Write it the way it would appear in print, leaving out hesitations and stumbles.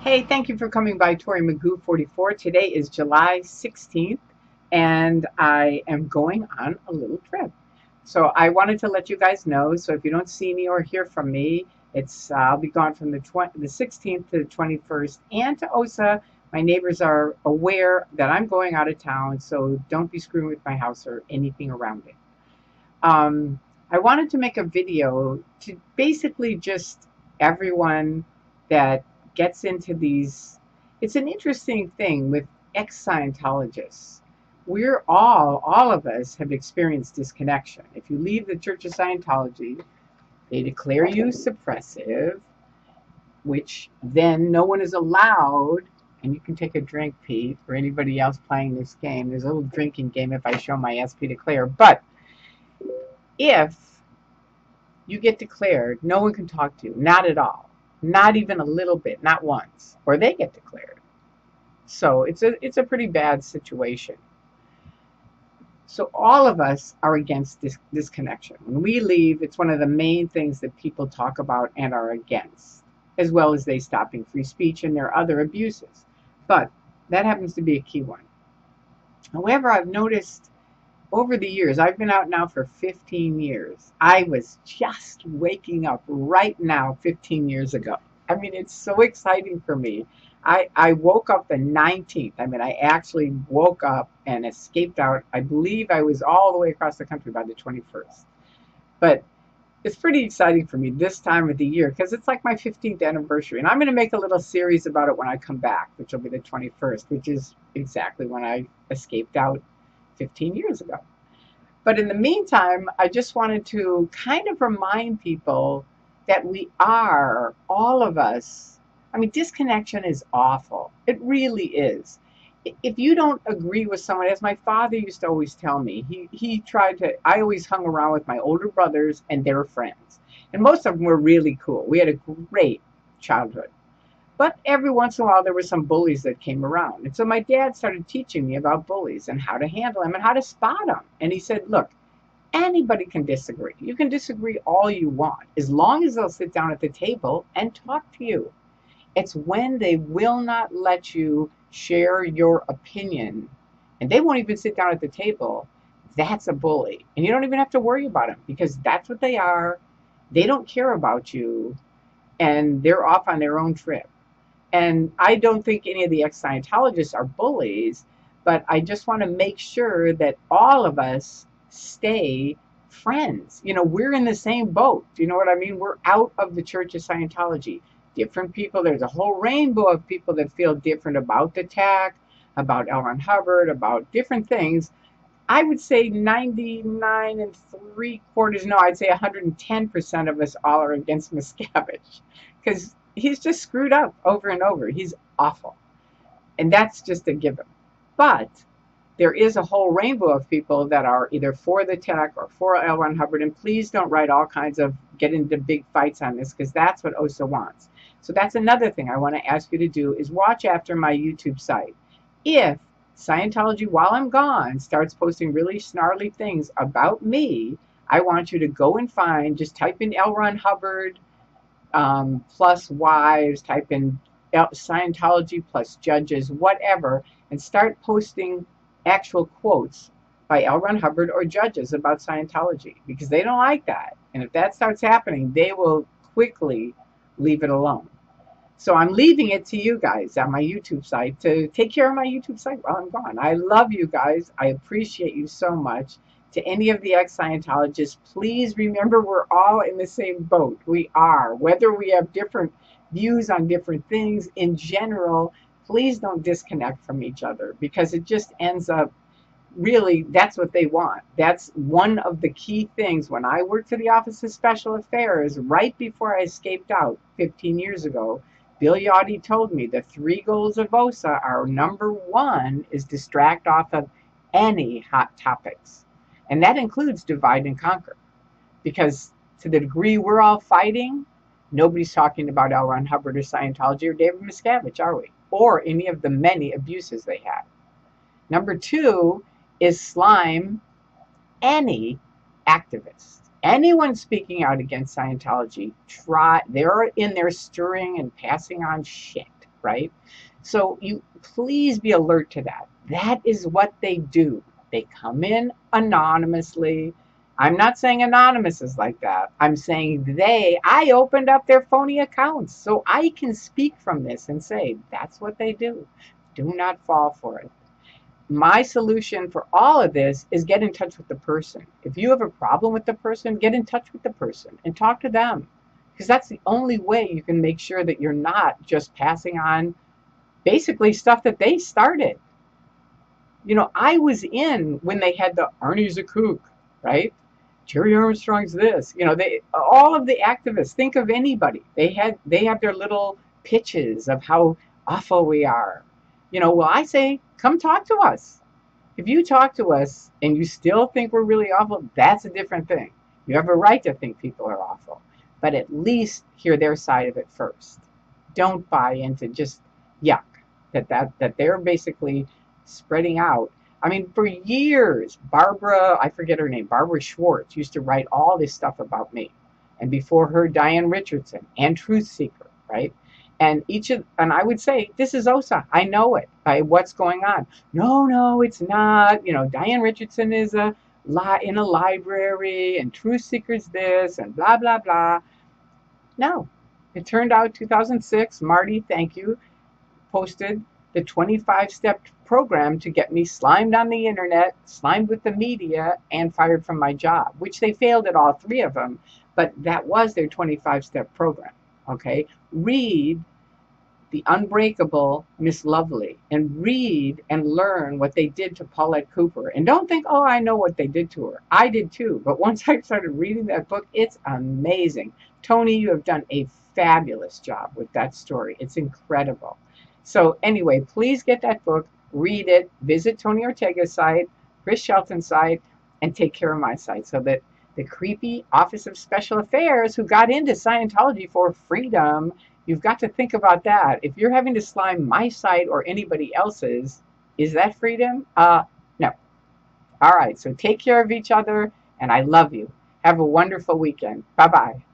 Hey, thank you for coming by Tory Magoo 44. Today is July 16th, and I am going on a little trip. So I wanted to let you guys know. So if you don't see me or hear from me, I'll be gone from the 16th to the 21st and to OSA. My neighbors are aware that I'm going out of town, so don't be screwing with my house or anything around it. I wanted to make a video to basically just everyone that gets into these. It's an interesting thing with ex-Scientologists. All of us have experienced disconnection. If you leave the Church of Scientology, they declare you suppressive, which then no one is allowed, and you can take a drink, Pete, for anybody else playing this game. There's a little drinking game if I show my SP declare, but if you get declared, no one can talk to you, not at all, not even a little bit, not once, or they get declared. So it's a pretty bad situation. So all of us are against this connection. When we leave, it's one of the main things that people talk about and are against, as well as they stopping free speech and their other abuses. But that happens to be a key one. However, I've noticed over the years, I've been out now for 15 years. I was just waking up right now 15 years ago. I mean, it's so exciting for me. I woke up the 19th. I mean, I actually woke up and escaped out. I believe I was all the way across the country by the 21st. But it's pretty exciting for me this time of the year because it's like my 15th anniversary. And I'm going to make a little series about it when I come back, which will be the 21st, which is exactly when I escaped out 15 years ago. But in the meantime, I just wanted to kind of remind people that we are, all of us, I mean, disconnection is awful. It really is. If you don't agree with someone, as my father used to always tell me, I always hung around with my older brothers and their friends. And most of them were really cool. We had a great childhood. But every once in a while, there were some bullies that came around. And so my dad started teaching me about bullies and how to handle them and how to spot them. And he said, look, anybody can disagree. You can disagree all you want, as long as they'll sit down at the table and talk to you. It's when they will not let you share your opinion, and they won't even sit down at the table, that's a bully. And you don't even have to worry about them, because that's what they are. They don't care about you, and they're off on their own trip. And I don't think any of the ex-Scientologists are bullies, but I just want to make sure that all of us stay friends. You know, we're in the same boat. Do you know what I mean? We're out of the Church of Scientology. Different people, there's a whole rainbow of people that feel different about the TAC, about L. Ron Hubbard, about different things. I would say 99 3/4, no, I'd say 110% of us all are against Miscavige, because he's just screwed up over and over. He's awful. And that's just a given. But there is a whole rainbow of people that are either for the tech or for L. Ron Hubbard. And please don't write all kinds of, get into big fights on this, because that's what OSA wants. So that's another thing I want to ask you to do, is watch after my YouTube site. If Scientology, while I'm gone, starts posting really snarly things about me, I want you to go and find, just type in L. Ron Hubbard plus wives, type in Scientology+Judges, whatever, and start posting actual quotes by L. Ron Hubbard or judges about Scientology, because they don't like that. And if that starts happening, they will quickly leave it alone. So I'm leaving it to you guys on my YouTube site to take care of my YouTube site while I'm gone. I love you guys. I appreciate you so much. To any of the ex-Scientologists, please remember we're all in the same boat. We are. Whether we have different views on different things, in general, please don't disconnect from each other, because it just ends up, really, that's what they want. That's one of the key things. When I worked for the Office of Special Affairs, right before I escaped out 15 years ago, Bill Yachty told me the 3 goals of OSA are, number 1 is distract off of any hot topics. And that includes divide and conquer. Because to the degree we're all fighting, nobody's talking about L. Ron Hubbard or Scientology or David Miscavige, are we? Or any of the many abuses they had. Number 2 is slime any activist. Anyone speaking out against Scientology, they're in there stirring and passing on shit. right? So you please be alert to that. That is what they do. They come in anonymously. I'm not saying Anonymous is like that. I'm saying I opened up their phony accounts. So I can speak from this and say, that's what they do. Do not fall for it. My solution for all of this is get in touch with the person. If you have a problem with the person, get in touch with the person and talk to them. Because that's the only way you can make sure that you're not just passing on basically stuff that they started. You know, I was in when they had the Arnie's a kook, right? Jerry Armstrong's this. You know, they all of the activists. Think of anybody. They have their little pitches of how awful we are. You know, well, I say, come talk to us. If you talk to us and you still think we're really awful, that's a different thing. You have a right to think people are awful, but at least hear their side of it first. Don't buy into just yuck that they're basically spreading out. I mean, for years, I forget her name, Barbara Schwartz used to write all this stuff about me. And before her, Diane Richardson and Truth Seeker, right? And I would say, this is OSA. I know it by what's going on. No, it's not. You know, Diane Richardson is in a library and Truth Seeker's this and blah, blah, blah. No, it turned out 2006, Marty, thank you, posted the 25-step program to get me slimed on the internet, slimed with the media, and fired from my job, which they failed at all three of them, but that was their 25-step program, okay? Read The Unbreakable Miss Lovely and read and learn what they did to Paulette Cooper. And don't think, oh, I know what they did to her. I did too, but once I started reading that book, it's amazing. Tony, you have done a fabulous job with that story. It's incredible. So anyway, please get that book, read it, visit Tony Ortega's site, Chris Shelton's site, and take care of my site so that the creepy Office of Special Affairs who got into Scientology for freedom, you've got to think about that. If you're having to slime my site or anybody else's, is that freedom? No. All right, so take care of each other, and I love you. Have a wonderful weekend. Bye-bye.